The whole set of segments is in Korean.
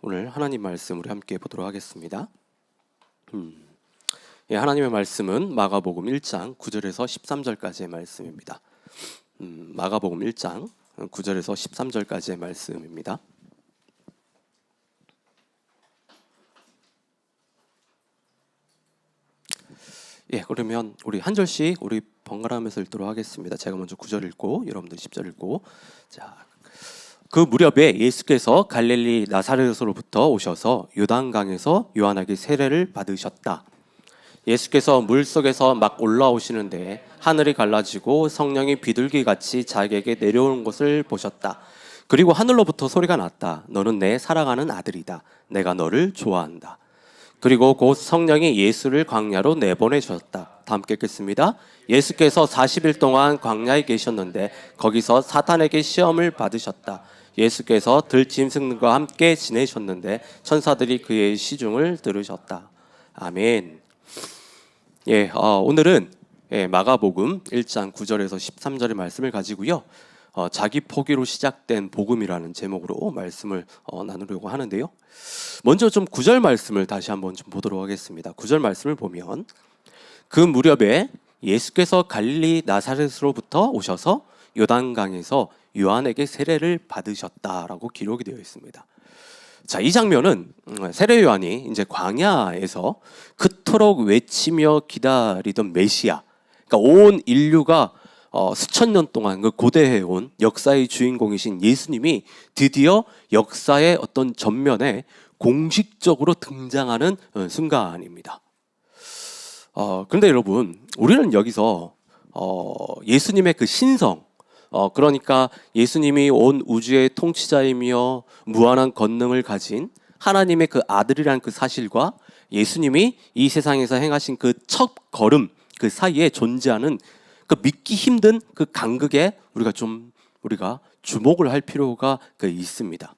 오늘 하나님 말씀 우리 함께 보도록 하겠습니다. 하나님의 말씀은 마가복음 1장 9절에서 13절까지의 말씀입니다. 마가복음 1장 9절에서 13절까지의 말씀입니다. 그러면 우리 한 절씩 우리 번갈아가면서 읽도록 하겠습니다. 제가 먼저 9절 읽고 여러분들 10절 읽고. 그 무렵에 예수께서 갈릴리 나사렛으로부터 오셔서 요단강에서 요한에게 세례를 받으셨다. 예수께서 물속에서 막 올라오시는데 하늘이 갈라지고 성령이 비둘기같이 자기에게 내려오는 것을 보셨다. 그리고 하늘로부터 소리가 났다. 너는 내 사랑하는 아들이다. 내가 너를 좋아한다. 그리고 곧 성령이 예수를 광야로 내보내셨다. 다 함께 읽겠습니다. 예수께서 40일 동안 광야에 계셨는데 거기서 사탄에게 시험을 받으셨다. 예수께서 들짐승과 함께 지내셨는데 천사들이 그의 시중을 들으셨다. 아멘. 오늘은 마가복음 1장 9절에서 13절의 말씀을 가지고요. 자기 포기로 시작된 복음이라는 제목으로 말씀을 나누려고 하는데요. 먼저 좀 9절 말씀을 다시 한번 좀 보도록 하겠습니다. 9절 말씀을 보면 그 무렵에 예수께서 갈릴리 나사렛으로부터 오셔서 요단강에서 요한에게 세례를 받으셨다라고 기록이 되어 있습니다. 자, 이 장면은 세례 요한이 이제 광야에서 그토록 외치며 기다리던 메시아, 그러니까 온 인류가 수천 년 동안 그 고대해온 역사의 주인공이신 예수님이 드디어 역사의 어떤 전면에 공식적으로 등장하는 순간입니다. 그런데 여러분, 우리는 여기서 예수님의 그 신성, 그러니까 예수님이 온 우주의 통치자이며 무한한 권능을 가진 하나님의 그 아들이라는 그 사실과 예수님이 이 세상에서 행하신 그 첫 걸음 그 사이에 존재하는 그 믿기 힘든 그 간극에 우리가 주목을 할 필요가 있습니다.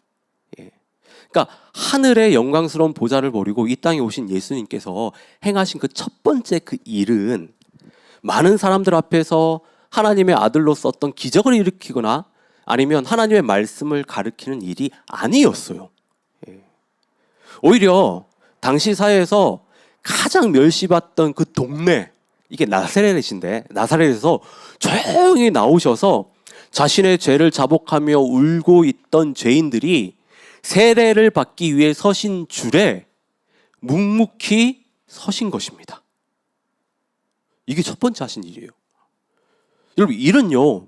그러니까 하늘의 영광스러운 보좌를 버리고 이 땅에 오신 예수님께서 행하신 그 첫 번째 그 일은 많은 사람들 앞에서 하나님의 아들로서 어떤 기적을 일으키거나 아니면 하나님의 말씀을 가르치는 일이 아니었어요. 오히려 당시 사회에서 가장 멸시받던 그 동네, 이게 나사렛인데 나사렛에서 조용히 나오셔서 자신의 죄를 자복하며 울고 있던 죄인들이 세례를 받기 위해 서신 줄에 묵묵히 서신 것입니다. 이게 첫 번째 하신 일이에요. 여러분, 일은요,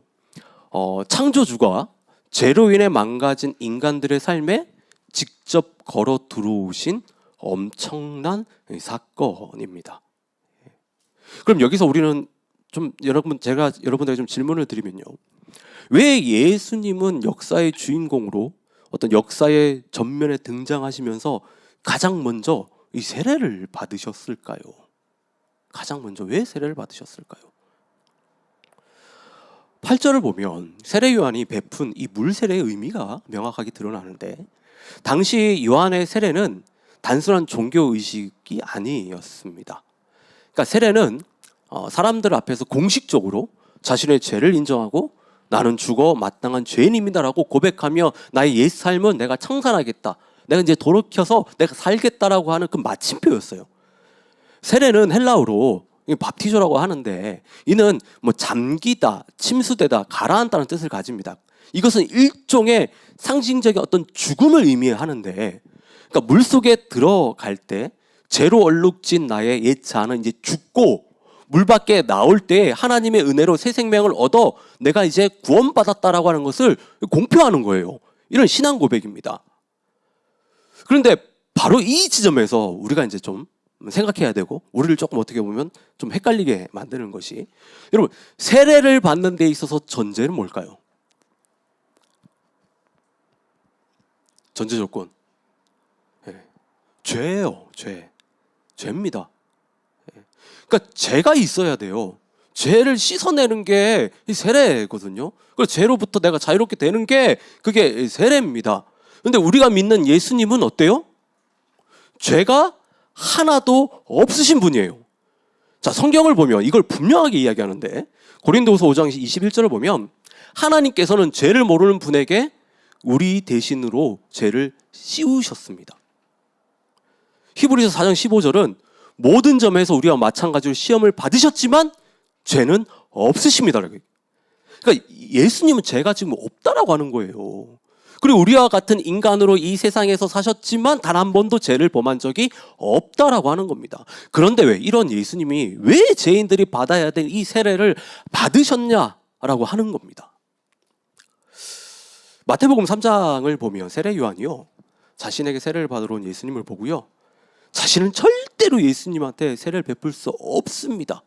창조주가 죄로 인해 망가진 인간들의 삶에 직접 걸어 들어오신 엄청난 사건입니다. 그럼 여기서 우리는 제가 여러분들에게 좀 질문을 드리면요, 왜 예수님은 역사의 주인공으로 어떤 역사의 전면에 등장하시면서 가장 먼저 이 세례를 받으셨을까요? 가장 먼저 왜 세례를 받으셨을까요? 8절을 보면 세례 요한이 베푼 이 물세례의 의미가 명확하게 드러나는데, 당시 요한의 세례는 단순한 종교의식이 아니었습니다. 그러니까 세례는 사람들 앞에서 공식적으로 자신의 죄를 인정하고 나는 죽어 마땅한 죄인입니다라고 고백하며 나의 옛 삶은 내가 청산하겠다, 내가 이제 돌이켜서 내가 살겠다라고 하는 그 마침표였어요. 세례는 헬라어로 밥티조라고 하는데 이는 잠기다, 침수되다, 가라앉다는 뜻을 가집니다. 이것은 일종의 상징적인 어떤 죽음을 의미하는데, 그러니까 물 속에 들어갈 때 죄로 얼룩진 나의 옛 자는 이제 죽고 물 밖에 나올 때 하나님의 은혜로 새 생명을 얻어 내가 이제 구원받았다라고 하는 것을 공표하는 거예요. 이런 신앙 고백입니다. 그런데 바로 이 지점에서 우리가 이제 좀 생각해야 되고, 우리를 조금 어떻게 보면 좀 헷갈리게 만드는 것이, 여러분, 세례를 받는 데 있어서 전제는 뭘까요? 전제 조건, 죄예요. 죄입니다. 그러니까 죄가 있어야 돼요. 죄를 씻어내는 게 세례거든요. 그래서 죄로부터 내가 자유롭게 되는 게 그게 세례입니다. 그런데 우리가 믿는 예수님은 어때요? 죄가 하나도 없으신 분이에요. 자, 성경을 보면 이걸 분명하게 이야기하는데, 고린도후서 5장 21절을 보면 하나님께서는 죄를 모르는 분에게 우리 대신으로 죄를 씌우셨습니다. 히브리서 4장 15절은 모든 점에서 우리와 마찬가지로 시험을 받으셨지만 죄는 없으십니다. 그러니까 예수님은 죄가 지금 없다라고 하는 거예요. 그리고 우리와 같은 인간으로 이 세상에서 사셨지만 단 한 번도 죄를 범한 적이 없다라고 하는 겁니다. 그런데 왜 이런 예수님이 왜 죄인들이 받아야 될 이 세례를 받으셨냐라고 하는 겁니다. 마태복음 3장을 보면 세례 요한이요, 자신에게 세례를 받으러 온 예수님을 보고요, 자신은 절대로 예수님한테 세례를 베풀 수 없습니다,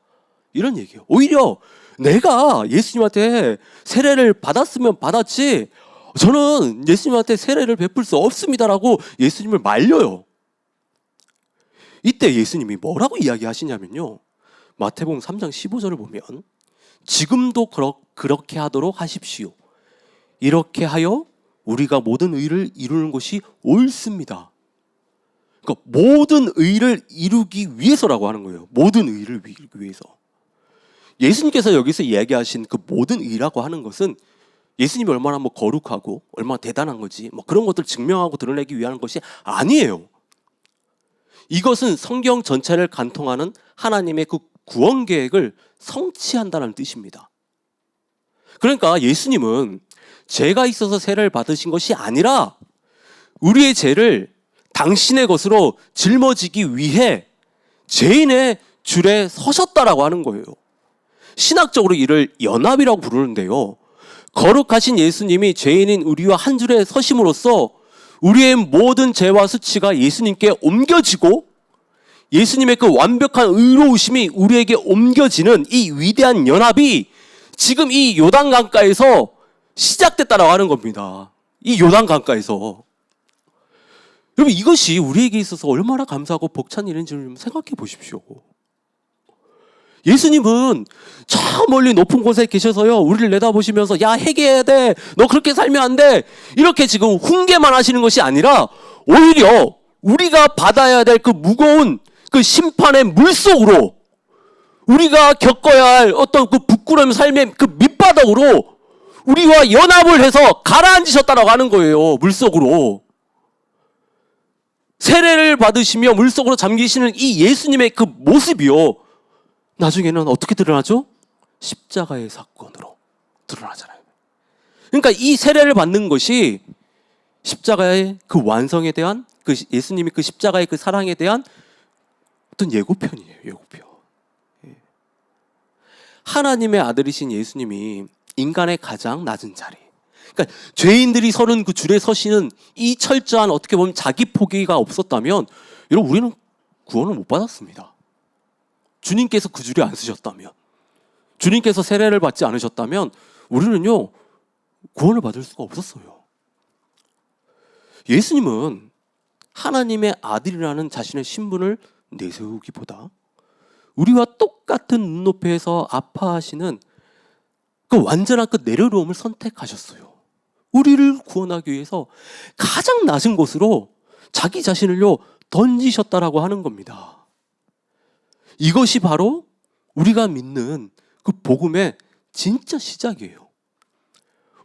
이런 얘기예요. 오히려 내가 예수님한테 세례를 받았으면 받았지 저는 예수님한테 세례를 베풀 수 없습니다라고 예수님을 말려요. 이때 예수님이 뭐라고 이야기하시냐면요, 마태복음 3장 15절을 보면 지금도 그렇게 하도록 하십시오. 이렇게 하여 우리가 모든 의를 이루는 것이 옳습니다. 그러니까 모든 의를 이루기 위해서라고 하는 거예요. 모든 의를 이루기 위해서. 예수님께서 여기서 이야기하신 그 모든 의라고 하는 것은 예수님이 얼마나 거룩하고 얼마나 대단한 거지 그런 것들 증명하고 드러내기 위한 것이 아니에요. 이것은 성경 전체를 관통하는 하나님의 그 구원 계획을 성취한다는 뜻입니다. 그러니까 예수님은 죄가 있어서 세례를 받으신 것이 아니라 우리의 죄를 당신의 것으로 짊어지기 위해 죄인의 줄에 서셨다라고 하는 거예요. 신학적으로 이를 연합이라고 부르는데요, 거룩하신 예수님이 죄인인 우리와 한 줄에 서심으로써 우리의 모든 죄와 수치가 예수님께 옮겨지고 예수님의 그 완벽한 의로우심이 우리에게 옮겨지는 이 위대한 연합이 지금 이 요단강가에서 시작됐다라고 하는 겁니다. 이 요단강가에서. 여러분, 이것이 우리에게 있어서 얼마나 감사하고 벅찬 일인지 좀 생각해 보십시오. 예수님은 저 멀리 높은 곳에 계셔서요, 우리를 내다보시면서 야, 회개해야 돼, 너 그렇게 살면 안 돼, 이렇게 지금 훈계만 하시는 것이 아니라 오히려 우리가 받아야 될 그 무거운 그 심판의 물속으로, 우리가 겪어야 할 어떤 그 부끄러운 삶의 그 밑바닥으로 우리와 연합을 해서 가라앉으셨다라고 하는 거예요. 물속으로. 세례를 받으시며 물속으로 잠기시는 이 예수님의 그 모습이요, 나중에는 어떻게 드러나죠? 십자가의 사건으로 드러나잖아요. 그러니까 이 세례를 받는 것이 십자가의 그 완성에 대한, 그 예수님이 그 십자가의 그 사랑에 대한 어떤 예고편이에요. 예고편. 하나님의 아들이신 예수님이 인간의 가장 낮은 자리, 그러니까 죄인들이 서는 그 줄에 서시는 이 철저한, 어떻게 보면 자기 포기가 없었다면 여러분, 우리는 구원을 못 받았습니다. 주님께서 그 줄에 안 서셨다면, 주님께서 세례를 받지 않으셨다면 우리는요, 구원을 받을 수가 없었어요. 예수님은 하나님의 아들이라는 자신의 신분을 내세우기보다 우리와 똑같은 눈높이에서 아파하시는 그 완전한 그 내려놓음을 선택하셨어요. 우리를 구원하기 위해서 가장 낮은 곳으로 자기 자신을요 던지셨다라고 하는 겁니다. 이것이 바로 우리가 믿는 그 복음의 진짜 시작이에요.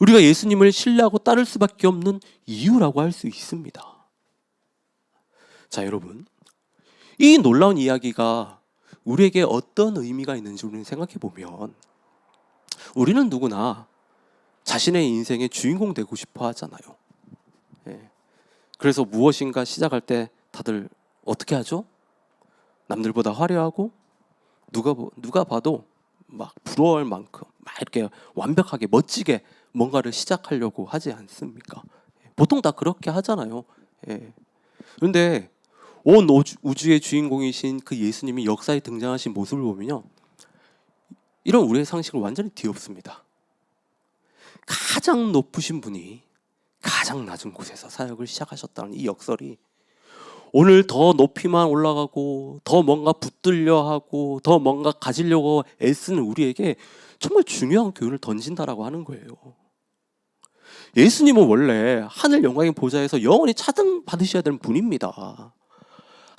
우리가 예수님을 신뢰하고 따를 수밖에 없는 이유라고 할 수 있습니다. 자, 여러분, 이 놀라운 이야기가 우리에게 어떤 의미가 있는지 우리는 생각해 보면, 우리는 누구나 자신의 인생의 주인공 되고 싶어 하잖아요. 그래서 무엇인가 시작할 때 다들 어떻게 하죠? 남들보다 화려하고 누가 봐도 막 부러워할 만큼 막 이렇게 완벽하게 멋지게 뭔가를 시작하려고 하지 않습니까? 보통 다 그렇게 하잖아요. 그런데 온 우주의 주인공이신 그 예수님이 역사에 등장하신 모습을 보면요, 이런 우리의 상식을 완전히 뒤엎습니다. 가장 높으신 분이 가장 낮은 곳에서 사역을 시작하셨다는 이 역설이 오늘 더 높이만 올라가고 더 뭔가 붙들려 하고 더 뭔가 가지려고 애쓰는 우리에게 정말 중요한 교훈을 던진다라고 하는 거예요. 예수님은 원래 하늘 영광의 보좌에서 영원히 차등받으셔야 되는 분입니다.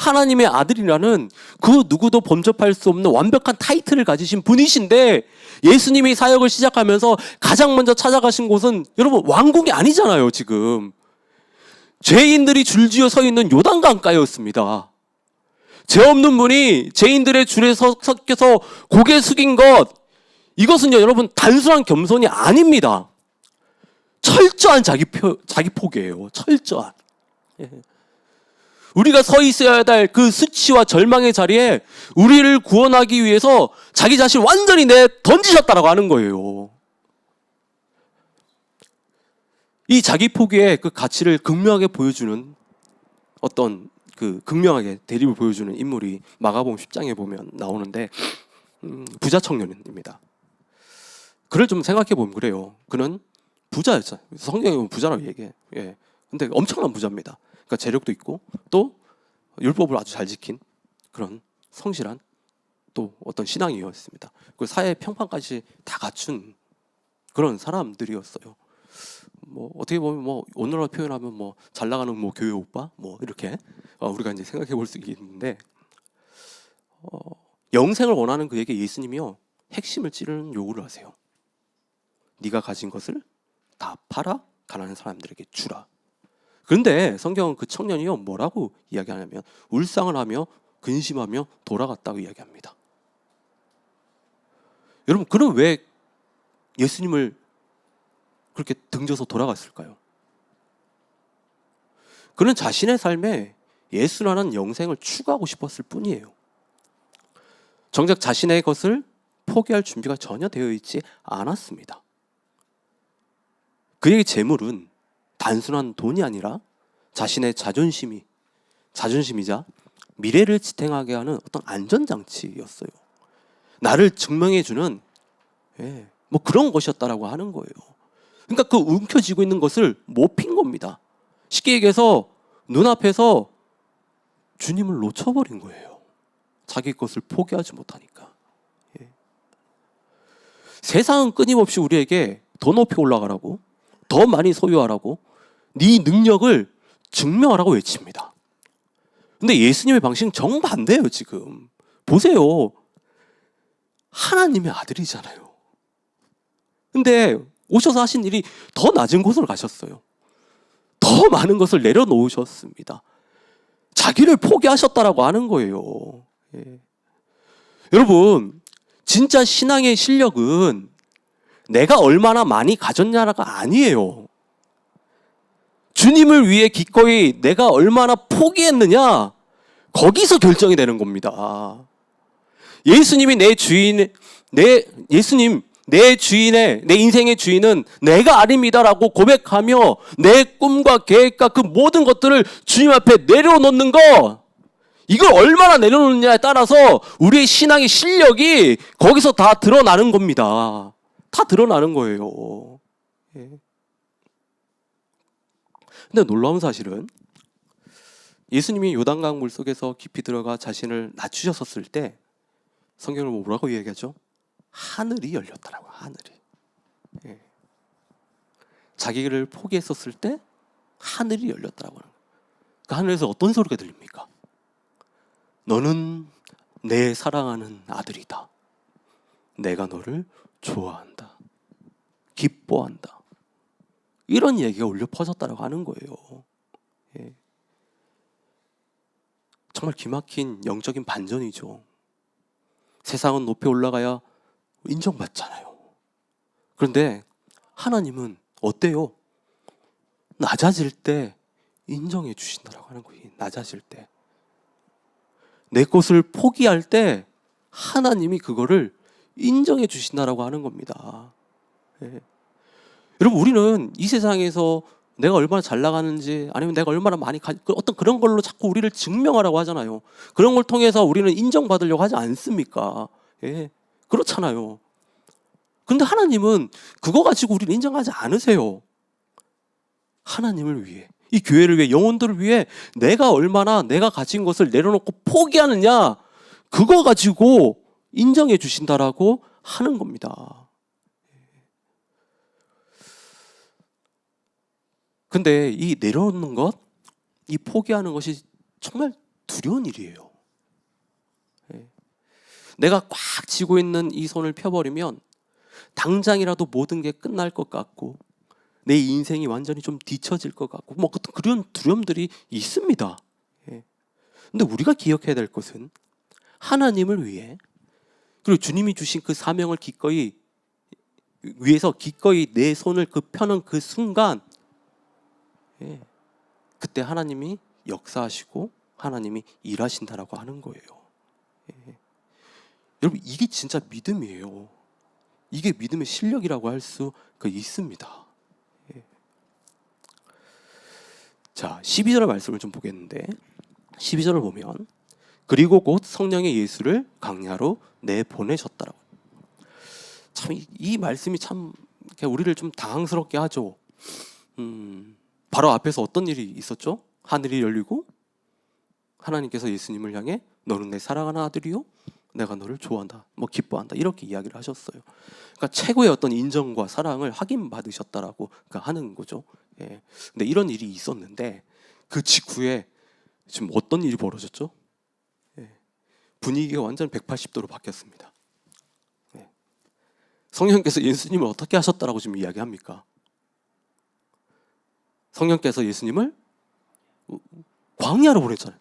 하나님의 아들이라는 그 누구도 범접할 수 없는 완벽한 타이틀을 가지신 분이신데 예수님이 사역을 시작하면서 가장 먼저 찾아가신 곳은 여러분 왕궁이 아니잖아요. 지금 죄인들이 줄지어 서 있는 요단강가였습니다. 죄 없는 분이 죄인들의 줄에 섞여서 고개 숙인 것, 이것은요 여러분 단순한 겸손이 아닙니다. 철저한 자기 포기예요. 철저한. 우리가 서 있어야 될 그 수치와 절망의 자리에 우리를 구원하기 위해서 자기 자신을 완전히 던지셨다라고 하는 거예요. 이 자기 포기의 그 가치를 극명하게 보여주는 어떤 극명하게 대립을 보여주는 인물이 마가복음 10장에 보면 나오는데 부자 청년입니다. 그를 좀 생각해 보면 그래요. 그는 부자였잖아요. 성경에 보면 부자라고 얘기해. 예. 근데 엄청난 부자입니다. 그러니까 재력도 있고 또 율법을 아주 잘 지킨 그런 성실한 또 어떤 신앙이었습니다. 그 사회 평판까지 다 갖춘 그런 사람들이었어요. 뭐 어떻게 보면 뭐 오늘날 표현하면 뭐 잘 나가는 뭐 교회 오빠 뭐 이렇게 우리가 이제 생각해 볼 수 있는데 영생을 원하는 그에게 예수님이요 핵심을 찌르는 요구를 하세요. 네가 가진 것을 다 팔아 가난한 사람들에게 주라. 그런데 성경은 그 청년이요 뭐라고 이야기하냐면 울상을 하며 근심하며 돌아갔다고 이야기합니다. 여러분 그럼 왜 예수님을 그렇게 등져서 돌아갔을까요? 그는 자신의 삶에 예수라는 영생을 추구하고 싶었을 뿐이에요. 정작 자신의 것을 포기할 준비가 전혀 되어 있지 않았습니다. 그의 재물은 단순한 돈이 아니라 자신의 자존심이자 미래를 지탱하게 하는 어떤 안전장치였어요. 나를 증명해주는 뭐 그런 것이었다라고 하는 거예요. 그러니까 그 움켜쥐고 있는 것을 못 핀 겁니다. 쉽게 얘기해서 눈앞에서 주님을 놓쳐버린 거예요. 자기 것을 포기하지 못하니까. 세상은 끊임없이 우리에게 더 높이 올라가라고 더 많이 소유하라고 네 능력을 증명하라고 외칩니다. 근데 예수님의 방식은 정반대예요. 지금 보세요. 하나님의 아들이잖아요. 근데 오셔서 하신 일이 더 낮은 곳으로 가셨어요. 더 많은 것을 내려놓으셨습니다. 자기를 포기하셨다라고 하는 거예요. 여러분 진짜 신앙의 실력은 내가 얼마나 많이 가졌냐가 아니에요. 주님을 위해 기꺼이 내가 얼마나 포기했느냐 거기서 결정이 되는 겁니다. 예수님이 내 인생의 주인은 내가 아닙니다라고 고백하며 내 꿈과 계획과 그 모든 것들을 주님 앞에 내려놓는 거, 이걸 얼마나 내려놓느냐에 따라서 우리의 신앙의 실력이 거기서 다 드러나는 겁니다. 다 드러나는 거예요. 근데 놀라운 사실은 예수님이 요단강 물속에서 깊이 들어가 자신을 낮추셨을 때 성경을 뭐라고 이야기하죠? 하늘이 열렸다라고. 하늘이. 자기를 포기했었을 때 하늘이 열렸다라고 하는 거예요. 그 하늘에서 어떤 소리가 들립니까? 너는 내 사랑하는 아들이다. 내가 너를 좋아한다. 기뻐한다. 이런 얘기가 울려 퍼졌다라고 하는 거예요. 정말 기막힌 영적인 반전이죠. 세상은 높이 올라가야 인정받잖아요. 그런데 하나님은 어때요? 낮아질 때 인정해 주신다라고 하는 거예요. 낮아질 때. 내 것을 포기할 때 하나님이 그거를 인정해 주신다라고 하는 겁니다. 여러분 우리는 이 세상에서 내가 얼마나 잘 나가는지 아니면 내가 얼마나 많이 어떤 그런 걸로 자꾸 우리를 증명하라고 하잖아요. 그런 걸 통해서 우리는 인정받으려고 하지 않습니까? 그렇잖아요. 그런데 하나님은 그거 가지고 우리를 인정하지 않으세요. 하나님을 위해, 이 교회를 위해, 영혼들을 위해 내가 얼마나 내가 가진 것을 내려놓고 포기하느냐, 그거 가지고 인정해 주신다라고 하는 겁니다. 근데 이 내려놓는 것, 이 포기하는 것이 정말 두려운 일이에요. 내가 꽉 쥐고 있는 이 손을 펴버리면 당장이라도 모든 게 끝날 것 같고 내 인생이 완전히 좀 뒤처질 것 같고 뭐 그런 두려움들이 있습니다. 근데 우리가 기억해야 될 것은 하나님을 위해 그리고 주님이 주신 그 사명을 기꺼이 위해서 기꺼이 내 손을 펴는 그 순간 그때 하나님이 역사하시고 하나님이 일하신다라고 하는 거예요. 여러분 이게 진짜 믿음이에요. 이게 믿음의 실력이라고 할 수 있습니다. 자, 12절의 말씀을 좀 보겠는데 12절을 보면 그리고 곧 성령의 예수를 광야로 내보내셨다라고. 참 이 말씀이 참 우리를 좀 당황스럽게 하죠. 바로 앞에서 어떤 일이 있었죠? 하늘이 열리고 하나님께서 예수님을 향해 너는 내 사랑하는 아들이요 내가 너를 좋아한다 뭐 기뻐한다 이렇게 이야기를 하셨어요. 그러니까 최고의 어떤 인정과 사랑을 확인받으셨다라고 하는 거죠. 근데 이런 일이 있었는데 그 직후에 지금 어떤 일이 벌어졌죠? 분위기가 완전 180도로 바뀌었습니다. 성령께서 예수님을 어떻게 하셨다라고 지금 이야기합니까? 성령께서 예수님을 광야로 보냈잖아요.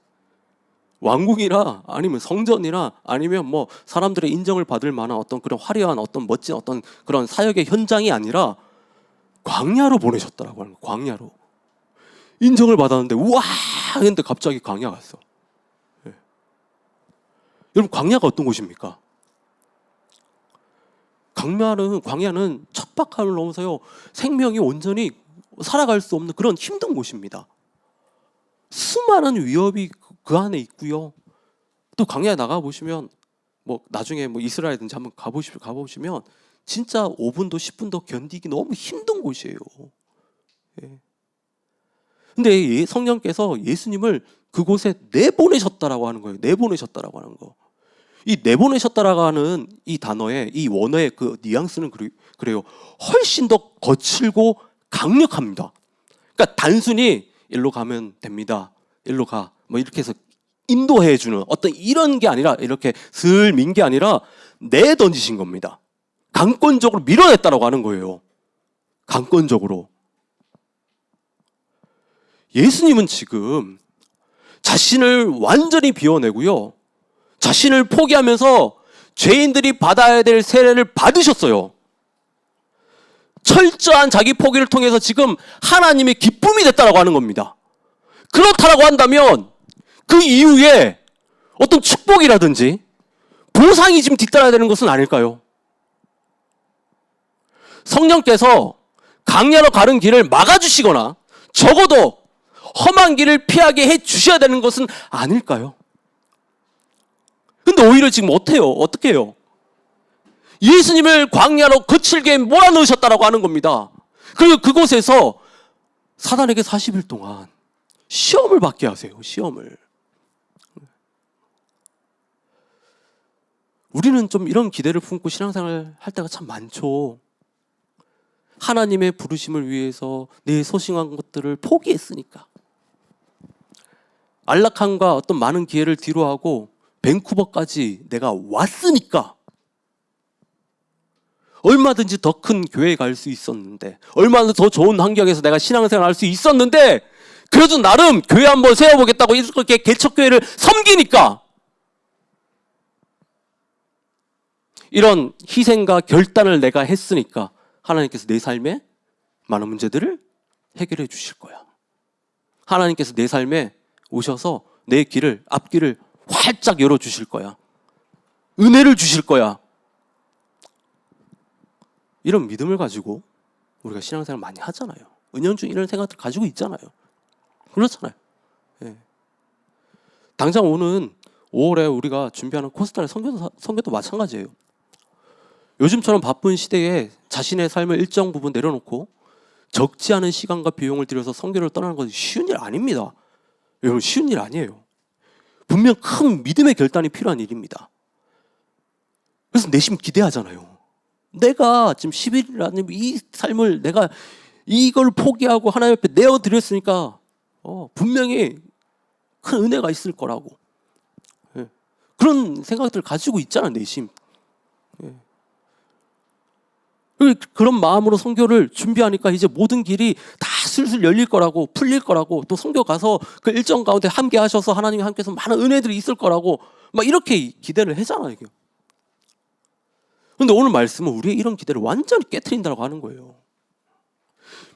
왕궁이나 아니면 성전이나 아니면 뭐 사람들의 인정을 받을 만한 어떤 그런 화려한 어떤 멋진 어떤 그런 사역의 현장이 아니라 광야로 보내셨다라고 하는 거예요. 광야로. 인정을 받았는데 우와 했는데 갑자기 광야 갔어. 여러분 광야가 어떤 곳입니까? 광야는 척박함을 넘어서요 생명이 온전히 살아갈 수 없는 그런 힘든 곳입니다. 수많은 위협이 그 안에 있고요. 또 광야에 나가 보시면 뭐 나중에 뭐 이스라엘든지 한번 가보시면 진짜 5분도 10분도 견디기 너무 힘든 곳이에요. 근데 성령께서 예수님을 그곳에 내보내셨다라고 하는 거예요. 내보내셨다라고 하는 거. 이 내보내셨다라고 하는 이 단어의 이 원어의 그 뉘앙스는 그래요. 훨씬 더 거칠고 강력합니다. 그러니까 단순히 일로 가면 됩니다. 일로 가. 뭐 이렇게 해서 인도해 주는 어떤 이런 게 아니라 이렇게 슬 민 게 아니라 내던지신 겁니다. 강권적으로 밀어냈다라고 하는 거예요. 강권적으로. 예수님은 지금 자신을 완전히 비워내고요. 자신을 포기하면서 죄인들이 받아야 될 세례를 받으셨어요. 철저한 자기 포기를 통해서 지금 하나님의 기쁨이 됐다라고 하는 겁니다. 그렇다라고 한다면 그 이후에 어떤 축복이라든지 보상이 지금 뒤따라야 되는 것은 아닐까요? 성령께서 광야로 가는 길을 막아주시거나 적어도 험한 길을 피하게 해주셔야 되는 것은 아닐까요? 근데 오히려 지금 어떻게 해요? 예수님을 광야로 거칠게 몰아넣으셨다라고 하는 겁니다. 그리고 그곳에서 사단에게 40일 동안 시험을 받게 하세요. 시험을. 우리는 좀 이런 기대를 품고 신앙생활을 할 때가 참 많죠. 하나님의 부르심을 위해서 내 소중한 것들을 포기했으니까. 안락함과 어떤 많은 기회를 뒤로하고 밴쿠버까지 내가 왔으니까 얼마든지 더 큰 교회에 갈 수 있었는데 얼마나 더 좋은 환경에서 내가 신앙생활을 할 수 있었는데 그래도 나름 교회 한번 세워보겠다고 이렇게 개척교회를 섬기니까 이런 희생과 결단을 내가 했으니까 하나님께서 내 삶에 많은 문제들을 해결해 주실 거야. 하나님께서 내 삶에 오셔서 내 길을 앞길을 활짝 열어주실 거야. 은혜를 주실 거야. 이런 믿음을 가지고 우리가 신앙생활 많이 하잖아요. 은연중 이런 생각들 가지고 있잖아요. 그렇잖아요. 예. 당장 오는 5월에 우리가 준비하는 코스타리 선교도 마찬가지예요. 요즘처럼 바쁜 시대에 자신의 삶을 일정 부분 내려놓고 적지 않은 시간과 비용을 들여서 선교를 떠나는 것은 쉬운 일 아닙니다. 여러분 쉬운 일 아니에요. 분명 큰 믿음의 결단이 필요한 일입니다. 그래서 내심 기대하잖아요. 내가 지금 10일이라는 이 삶을 내가 이걸 포기하고 하나님 앞에 내어드렸으니까 분명히 큰 은혜가 있을 거라고. 그런 생각들을 가지고 있잖아, 내심. 그런 마음으로 선교를 준비하니까 이제 모든 길이 다 술술 열릴 거라고, 풀릴 거라고, 또 선교 가서 그 일정 가운데 함께 하셔서 하나님과 함께해서 많은 은혜들이 있을 거라고 막 이렇게 기대를 하잖아요. 그런데 오늘 말씀은 우리의 이런 기대를 완전히 깨트린다고 하는 거예요.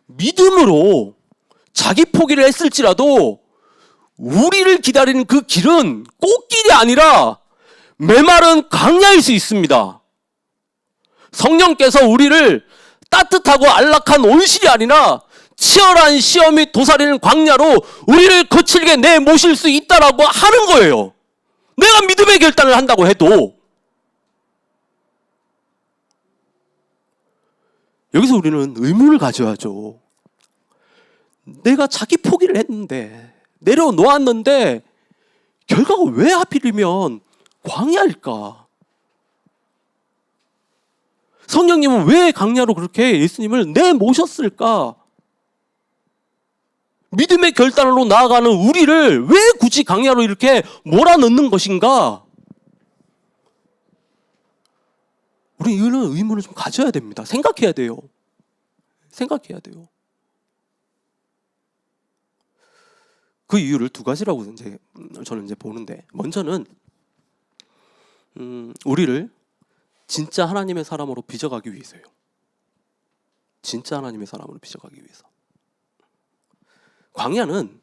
믿음으로 자기 포기를 했을지라도 우리를 기다리는 그 길은 꽃길이 아니라 메마른 광야일 수 있습니다. 성령께서 우리를 따뜻하고 안락한 온실이 아니라 치열한 시험이 도사리는 광야로 우리를 거칠게 내모실 수 있다라고 하는 거예요. 내가 믿음의 결단을 한다고 해도. 여기서 우리는 의문을 가져야죠. 내가 자기 포기를 했는데, 내려놓았는데 결과가 왜 하필이면 광야일까? 성령님은 왜 광야로 그렇게 예수님을 내모셨을까? 믿음의 결단으로 나아가는 우리를 왜 굳이 광야로 이렇게 몰아넣는 것인가? 우리 이런 의문을 좀 가져야 됩니다. 생각해야 돼요. 생각해야 돼요. 그 이유를 두 가지라고 저는 보는데, 먼저는 우리를 진짜 하나님의 사람으로 빚어가기 위해서예요. 진짜 하나님의 사람으로 빚어가기 위해서. 광야는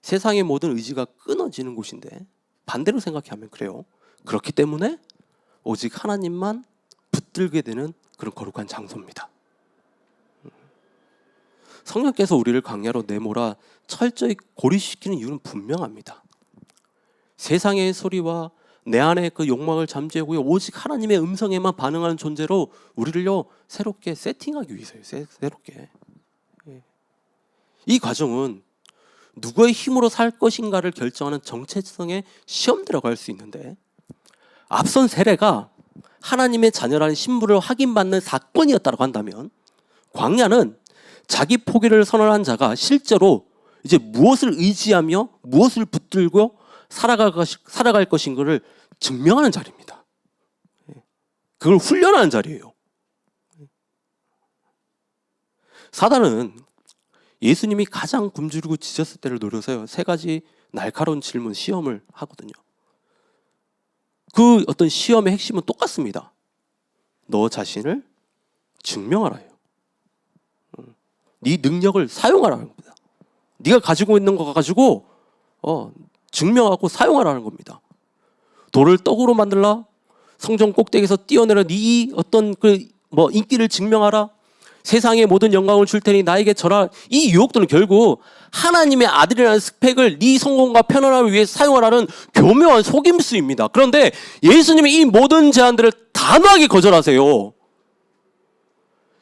세상의 모든 의지가 끊어지는 곳인데 반대로 생각하면 그래요. 그렇기 때문에 오직 하나님만 붙들게 되는 그런 거룩한 장소입니다. 성령께서 우리를 광야로 내몰아 철저히 고립시키는 이유는 분명합니다. 세상의 소리와 내 안에 그 욕망을 잠재우고요, 오직 하나님의 음성에만 반응하는 존재로 우리를요 새롭게 세팅하기 위해서요. 새롭게. 이 과정은 누구의 힘으로 살 것인가를 결정하는 정체성의 시험대라고 할 수 있는데, 앞선 세례가 하나님의 자녀라는 신분을 확인받는 사건이었다고 한다면, 광야는 자기 포기를 선언한 자가 실제로 이제 무엇을 의지하며 무엇을 붙들고 살아갈 것인가를 증명하는 자리입니다. 그걸 훈련하는 자리예요. 사단은 예수님이 가장 굶주리고 지쳤을 때를 노려서요, 세 가지 날카로운 질문, 시험을 하거든요. 그 어떤 시험의 핵심은 똑같습니다. 너 자신을 증명하라요. 네 능력을 사용하라는 겁니다. 네가 가지고 있는 거 가지고 증명하고 사용하라는 겁니다. 돌을 떡으로 만들라? 성전 꼭대기에서 뛰어내려 네 어떤 인기를 증명하라? 세상의 모든 영광을 줄 테니 나에게 절하. 이 유혹들은 결국 하나님의 아들이라는 스펙을 네 성공과 편안함을 위해 사용하라는 교묘한 속임수입니다. 그런데 예수님이 이 모든 제안들을 단호하게 거절하세요.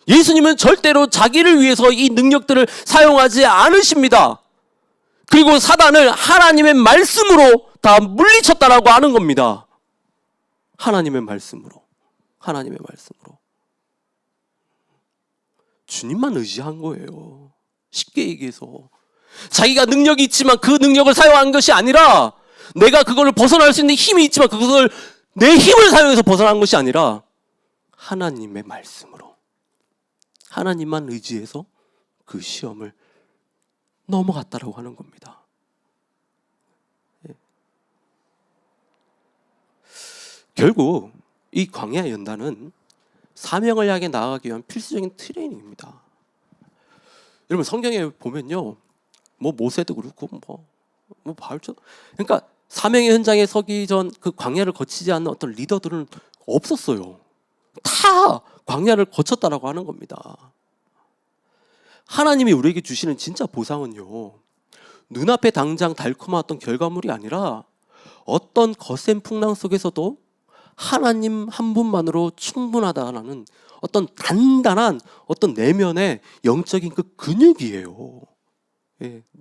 예수님은 절대로 자기를 위해서 이 능력들을 사용하지 않으십니다. 그리고 사단을 하나님의 말씀으로 다 물리쳤다라고 하는 겁니다. 하나님의 말씀으로. 하나님의 말씀으로. 주님만 의지한 거예요. 쉽게 얘기해서. 자기가 능력이 있지만 그 능력을 사용한 것이 아니라, 내가 그걸 벗어날 수 있는 힘이 있지만 그것을 내 힘을 사용해서 벗어난 것이 아니라 하나님의 말씀으로, 하나님만 의지해서 그 시험을 넘어갔다라고 하는 겁니다. 결국 이 광야 연단은 사명을 향해 나아가기 위한 필수적인 트레이닝입니다. 여러분 성경에 보면요, 모세도 그렇고 바울처럼, 그러니까 사명의 현장에 서기 전 그 광야를 거치지 않는 어떤 리더들은 없었어요. 다 광야를 거쳤다라고 하는 겁니다. 하나님이 우리에게 주시는 진짜 보상은요, 눈앞에 당장 달콤한 어떤 결과물이 아니라 어떤 거센 풍랑 속에서도 하나님 한 분만으로 충분하다라는 어떤 단단한 어떤 내면의 영적인 그 근육이에요.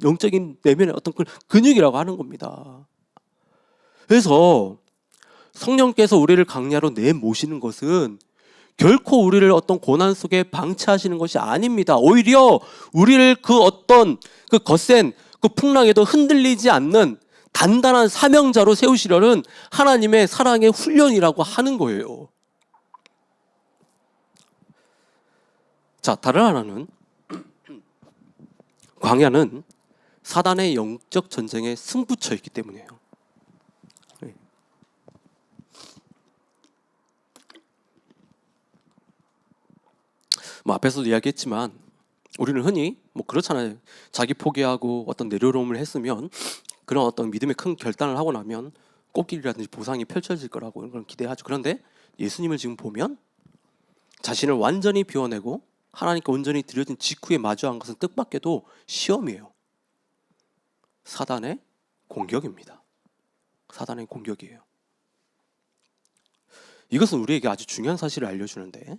영적인 내면의 어떤 그 근육이라고 하는 겁니다. 그래서 성령께서 우리를 광야로 내모시는 것은 결코 우리를 어떤 고난 속에 방치하시는 것이 아닙니다. 오히려 우리를 그 어떤 그 거센 그 풍랑에도 흔들리지 않는 단단한 사명자로 세우시려는 하나님의 사랑의 훈련이라고 하는 거예요. 자, 다른 하나는 광야는 사단의 영적 전쟁에 승부처 있기 때문이에요. 뭐 앞에서도 이야기했지만 우리는 흔히 뭐 그렇잖아요. 자기 포기하고 어떤 내려놓음을 했으면 그런 어떤 믿음의 큰 결단을 하고 나면 꽃길이라든지 보상이 펼쳐질 거라고 그런 기대하죠. 그런데 예수님을 지금 보면 자신을 완전히 비워내고 하나님께 온전히 드려진 직후에 마주한 것은 뜻밖에도 시험이에요. 사단의 공격입니다. 사단의 공격이에요. 이것은 우리에게 아주 중요한 사실을 알려주는데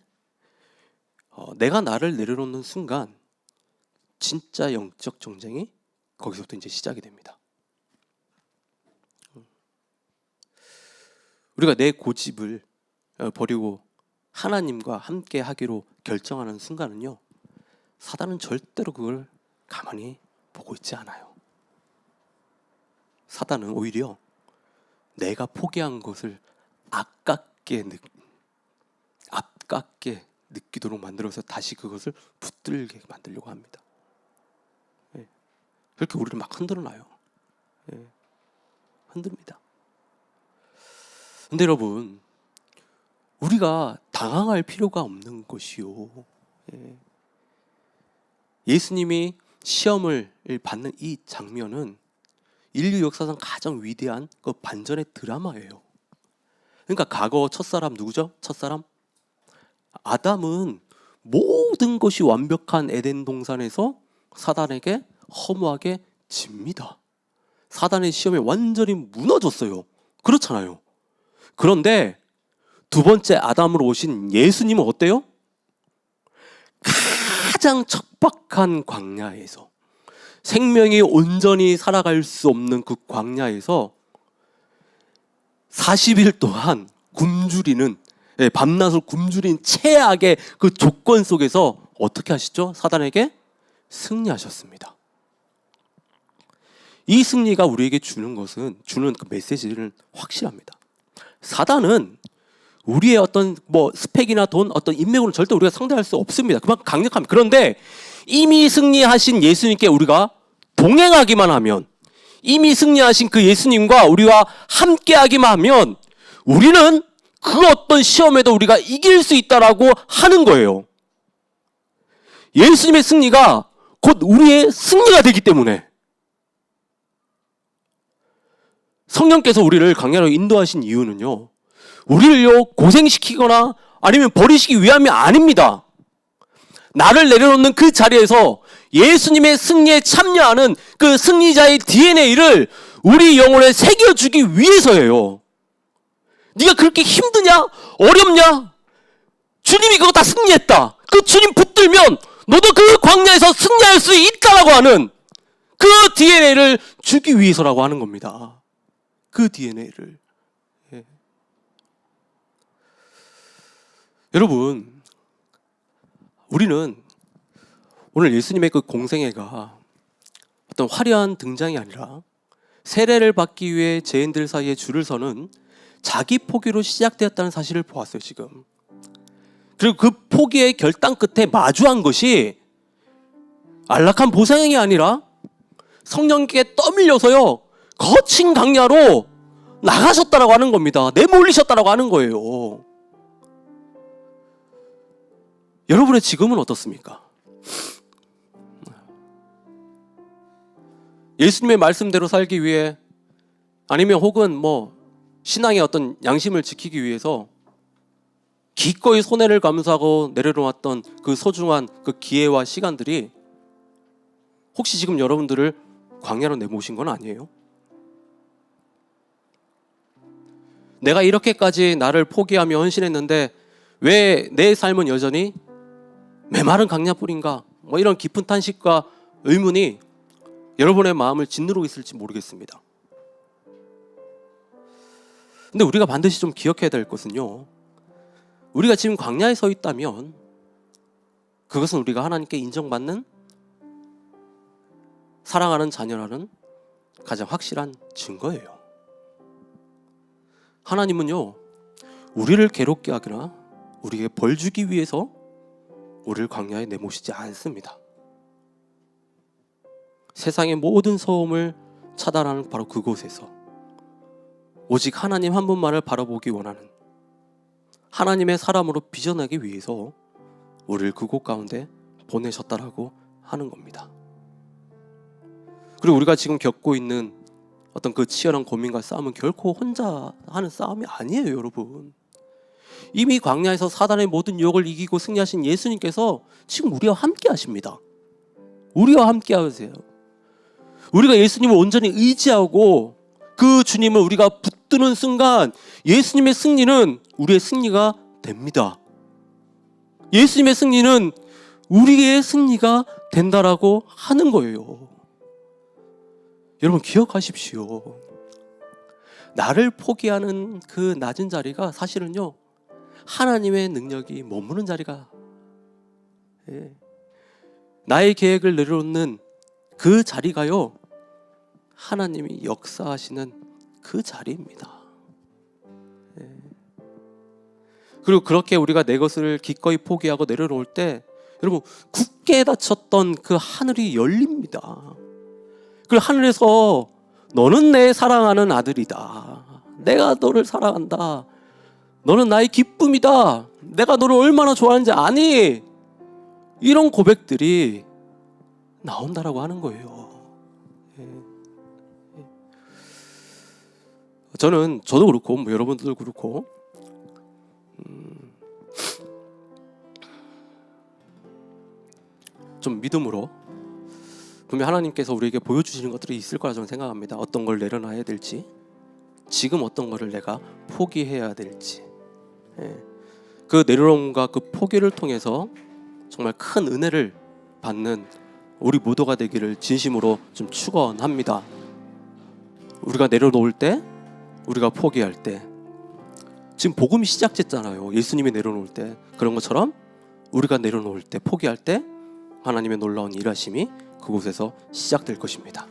내가 나를 내려놓는 순간 진짜 영적 전쟁이 거기서부터 이제 시작이 됩니다. 우리가 내 고집을 버리고 하나님과 함께 하기로 결정하는 순간은요, 사단은 절대로 그걸 가만히 보고 있지 않아요. 사단은 오히려 내가 포기한 것을 아깝게 느끼도록 만들어서 다시 그것을 붙들게 만들려고 합니다. 그렇게 우리를 막 흔들어놔요. 흔듭니다. 근데 여러분, 우리가 당황할 필요가 없는 것이요. 예수님이 시험을 받는 이 장면은 인류 역사상 가장 위대한 그 반전의 드라마예요. 그러니까 과거 첫사람 누구죠? 첫사람? 아담은 모든 것이 완벽한 에덴 동산에서 사단에게 허무하게 집니다. 사단의 시험에 완전히 무너졌어요. 그렇잖아요. 그런데 두 번째 아담으로 오신 예수님은 어때요? 가장 척박한 광야에서, 생명이 온전히 살아갈 수 없는 그 광야에서 40일 동안 굶주리는, 밤낮을 굶주린 최악의 그 조건 속에서 어떻게 하시죠? 사단에게 승리하셨습니다. 이 승리가 우리에게 주는 그 메시지는 확실합니다. 사단은 우리의 어떤 스펙이나 돈, 어떤 인맥으로는 절대 우리가 상대할 수 없습니다. 그만큼 강력합니다. 그런데 이미 승리하신 예수님께 우리가 동행하기만 하면, 이미 승리하신 그 예수님과 우리와 함께하기만 하면 우리는 그 어떤 시험에도 우리가 이길 수 있다라고 하는 거예요. 예수님의 승리가 곧 우리의 승리가 되기 때문에 성령께서 우리를 광야로 인도하신 이유는요, 우리를요 고생시키거나 아니면 버리시기 위함이 아닙니다. 나를 내려놓는 그 자리에서 예수님의 승리에 참여하는 그 승리자의 DNA를 우리 영혼에 새겨주기 위해서예요. 네가 그렇게 힘드냐? 어렵냐? 주님이 그거 다 승리했다. 그 주님 붙들면 너도 그 광야에서 승리할 수 있다라고 하는 그 DNA를 주기 위해서라고 하는 겁니다. 그 DNA를. 여러분, 우리는 오늘 예수님의 그 공생애가 어떤 화려한 등장이 아니라 세례를 받기 위해 죄인들 사이에 줄을 서는 자기 포기로 시작되었다는 사실을 보았어요, 지금. 그리고 그 포기의 결단 끝에 마주한 것이 안락한 보상이 아니라 성령께 떠밀려서요 거친 강야로 나가셨다라고 하는 겁니다. 내몰리셨다라고 하는 거예요. 여러분의 지금은 어떻습니까? 예수님의 말씀대로 살기 위해, 아니면 혹은 신앙의 어떤 양심을 지키기 위해서 기꺼이 손해를 감수하고 내려놓았던 그 소중한 그 기회와 시간들이 혹시 지금 여러분들을 광야로 내모신 건 아니에요? 내가 이렇게까지 나를 포기하며 헌신했는데 왜 내 삶은 여전히 메마른 강야뿐인가? 이런 깊은 탄식과 의문이 여러분의 마음을 짓누르고 있을지 모르겠습니다. 근데 우리가 반드시 좀 기억해야 될 것은요, 우리가 지금 광야에 서 있다면 그것은 우리가 하나님께 인정받는, 사랑하는 자녀라는 가장 확실한 증거예요. 하나님은요, 우리를 괴롭게 하거나 우리에게 벌 주기 위해서 우리를 광야에 내모시지 않습니다. 세상의 모든 소음을 차단하는 바로 그곳에서 오직 하나님 한 분만을 바라보기 원하는 하나님의 사람으로 빚어나기 위해서 우리를 그곳 가운데 보내셨다라고 하는 겁니다. 그리고 우리가 지금 겪고 있는 어떤 그 치열한 고민과 싸움은 결코 혼자 하는 싸움이 아니에요, 여러분. 이미 광야에서 사단의 모든 유혹을 이기고 승리하신 예수님께서 지금 우리와 함께 하십니다. 우리와 함께 하세요. 우리가 예수님을 온전히 의지하고 그 주님을 우리가 붙드는 순간 예수님의 승리는 우리의 승리가 됩니다. 예수님의 승리는 우리의 승리가 된다라고 하는 거예요. 여러분 기억하십시오. 나를 포기하는 그 낮은 자리가 사실은요, 하나님의 능력이 머무는 자리가, 나의 계획을 내려놓는 그 자리가요, 하나님이 역사하시는 그 자리입니다. 그리고 그렇게 우리가 내 것을 기꺼이 포기하고 내려놓을 때 여러분 굳게 닫혔던 그 하늘이 열립니다. 그리고 하늘에서 너는 내 사랑하는 아들이다, 내가 너를 사랑한다, 너는 나의 기쁨이다, 내가 너를 얼마나 좋아하는지 아니, 이런 고백들이 나온다라고 하는 거예요. 저도 그렇고 여러분들도 그렇고 좀 믿음으로 분명 하나님께서 우리에게 보여주시는 것들이 있을 거라 저는 생각합니다. 어떤 걸 내려놔야 될지, 지금 어떤 거를 내가 포기해야 될지. 그 내려놓음과 그 포기를 통해서 정말 큰 은혜를 받는 우리 모두가 되기를 진심으로 좀 축원합니다. 우리가 내려놓을 때, 우리가 포기할 때, 지금 복음이 시작됐잖아요. 예수님이 내려놓을 때. 그런 것처럼 우리가 내려놓을 때, 포기할 때 하나님의 놀라운 일하심이 그곳에서 시작될 것입니다.